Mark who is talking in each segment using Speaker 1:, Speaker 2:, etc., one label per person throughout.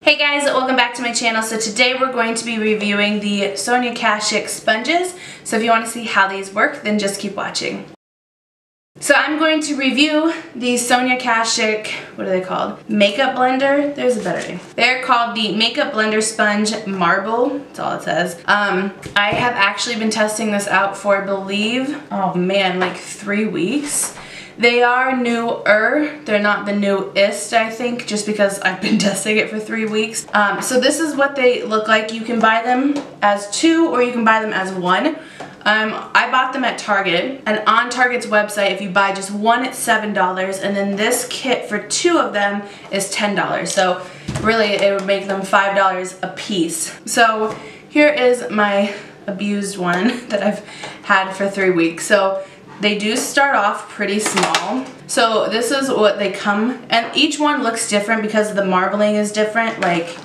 Speaker 1: Hey guys, welcome back to my channel. So today we're going to be reviewing the Sonia Kashuk sponges. So if you want to see how these work, then just keep watching. So I'm going to review the Sonia Kashuk, what are they called? Makeup blender? There's a better name. They're called the Makeup Blender Sponge Marble. That's all it says. I have actually been testing this out for, I believe, oh man, like 3 weeks. They are newer. They're not the newest, I think, just because I've been testing it for 3 weeks. So this is what they look like. You can buy them as 2 or you can buy them as 1. I bought them at Target, and on Target's website, if you buy just 1, it's $7, and then this kit for 2 of them is $10. So really, it would make them $5 a piece. So here is my abused one that I've had for 3 weeks. So they do start off pretty small. So this is what they come, and each one looks different because the marbling is different. Like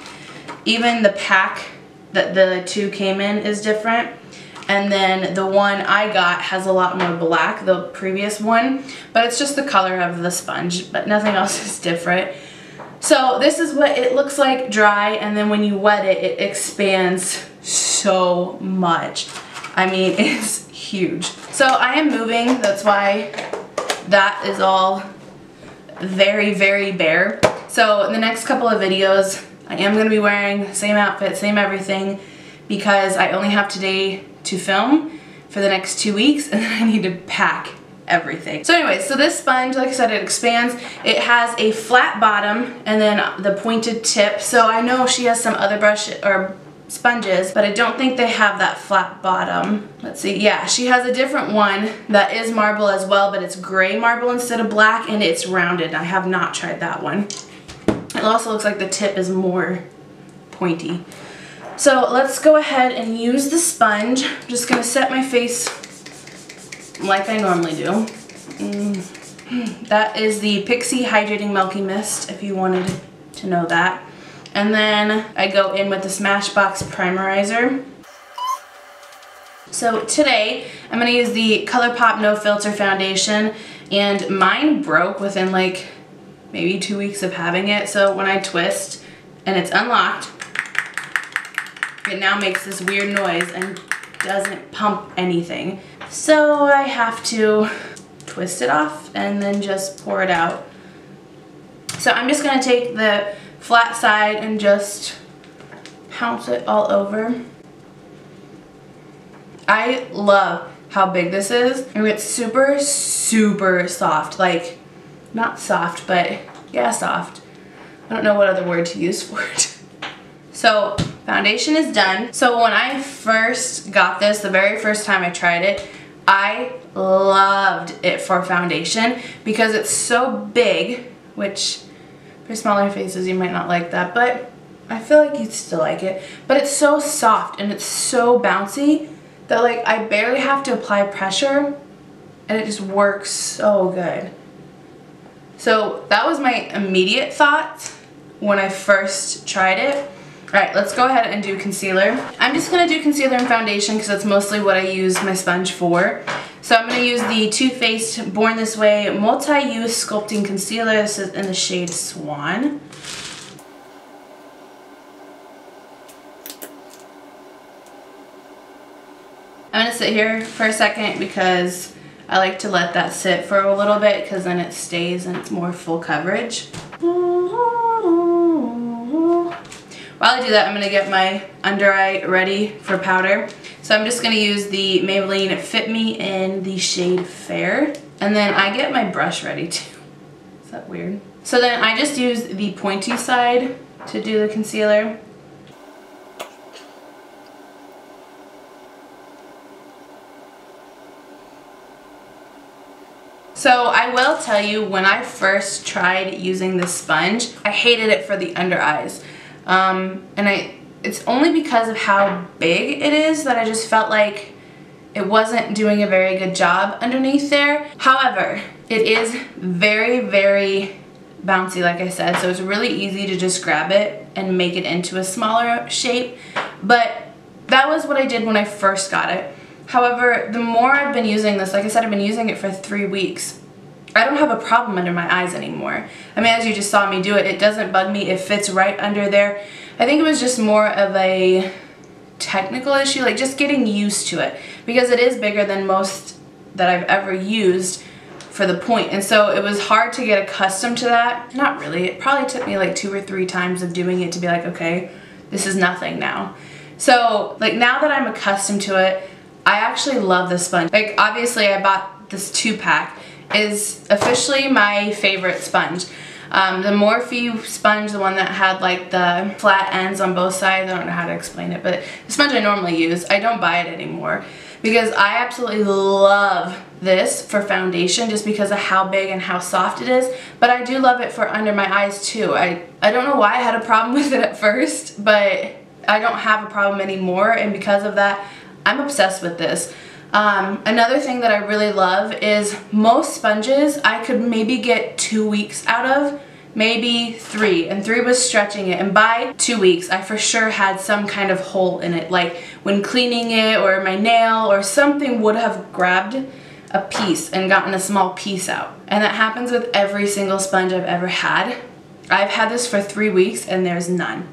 Speaker 1: even the pack that the 2 came in is different. And then the one I got has a lot more black, the previous one, but it's just the color of the sponge, but nothing else is different. So this is what it looks like dry, and then when you wet it, it expands so much. I mean, it's huge. So I am moving, that's why that is all very, very bare. So in the next couple of videos, I am going to be wearing the same outfit, same everything, because I only have today to film for the next 2 weeks, and then I need to pack everything. So anyway, so this sponge, like I said, it expands. It has a flat bottom and then the pointed tip. So I know she has some other brush or sponges, but I don't think they have that flat bottom. Let's see. Yeah, she has a different one that is marble as well, but it's gray marble instead of black, and it's rounded. I have not tried that one. It also looks like the tip is more pointy. So let's go ahead and use the sponge. I'm just gonna set my face like I normally do. That is the Pixie Hydrating Milky Mist, if you wanted to know that. And then I go in with the Smashbox Primerizer. So today I'm going to use the ColourPop No Filter Foundation, and mine broke within like maybe 2 weeks of having it. So when I twist and it's unlocked, it now makes this weird noise and doesn't pump anything. So I have to twist it off and then just pour it out. So I'm just going to take the flat side and just pounce it all over. I love how big this is, and it's super, super soft. Like, not soft, but yeah, soft. I don't know what other word to use for it. So foundation is done. So when I first got this, the very first time I tried it, I loved it for foundation because it's so big, which for smaller faces you might not like that, but I feel like you'd still like it. But it's so soft and it's so bouncy that like I barely have to apply pressure, and it just works so good. So that was my immediate thought when I first tried it. Alright, let's go ahead and do concealer. I'm just going to do concealer and foundation because that's mostly what I use my sponge for. So I'm going to use the Too Faced Born This Way Multi-Use Sculpting Concealer. This is in the shade Swan. I'm going to sit here for a second because I like to let that sit for a little bit because then it stays and it's more full coverage. While I do that, I'm going to get my under eye ready for powder. So I'm just going to use the Maybelline Fit Me in the shade Fair. And then I get my brush ready too. Is that weird? So then I just use the pointy side to do the concealer. So I will tell you, when I first tried using this sponge, I hated it for the under eyes. It's only because of how big it is that I just felt like it wasn't doing a very good job underneath there. However, it is very, very bouncy, like I said, so it's really easy to just grab it and make it into a smaller shape. But that was what I did when I first got it. However, the more I've been using this, like I said, I've been using it for 3 weeks, I don't have a problem under my eyes anymore. I mean, as you just saw me do it, it doesn't bug me. It fits right under there. I think it was just more of a technical issue, like just getting used to it, because it is bigger than most that I've ever used for the point, and so it was hard to get accustomed to that. Not really. It probably took me like 2 or 3 times of doing it to be like, okay, this is nothing now. So like now that I'm accustomed to it, I actually love this sponge. Like obviously I bought this 2-pack. Is officially my favorite sponge. The Morphe sponge, the one that had like the flat ends on both sides, I don't know how to explain it, but the sponge I normally use, I don't buy it anymore because I absolutely love this for foundation just because of how big and how soft it is, but I do love it for under my eyes too. I don't know why I had a problem with it at first, but I don't have a problem anymore, and because of that, I'm obsessed with this. Another thing that I really love is most sponges I could maybe get 2 weeks out of, maybe 3, and 3 was stretching it, and by 2 weeks I for sure had some kind of hole in it, like when cleaning it or my nail or something would have grabbed a piece and gotten a small piece out, and that happens with every single sponge I've ever had. I've had this for 3 weeks and there's none.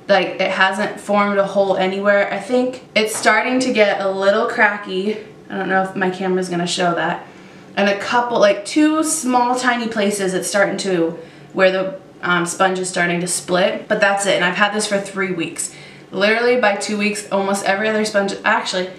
Speaker 1: Like, it hasn't formed a hole anywhere. I think it's starting to get a little cracky. I don't know if my camera's gonna show that. And a couple, like 2 small tiny places it's starting to, where the sponge is starting to split, but that's it. And I've had this for 3 weeks. Literally by 2 weeks, almost every other sponge, actually,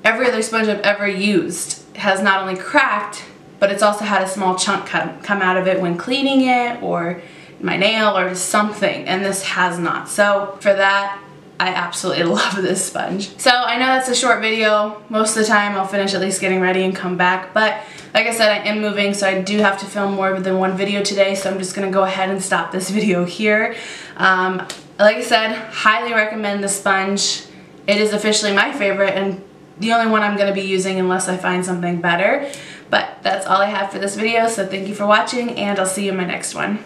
Speaker 1: every other sponge I've ever used has not only cracked, but it's also had a small chunk come out of it when cleaning it or my nail or something, and this has not. So for that, I absolutely love this sponge. So I know that's a short video. Most of the time I'll finish at least getting ready and come back, but like I said, I am moving, so I do have to film more than one video today, so I'm just gonna go ahead and stop this video here. Like I said, highly recommend the sponge. It is officially my favorite and the only one I'm gonna be using unless I find something better. But that's all I have for this video, so thank you for watching, and I'll see you in my next one.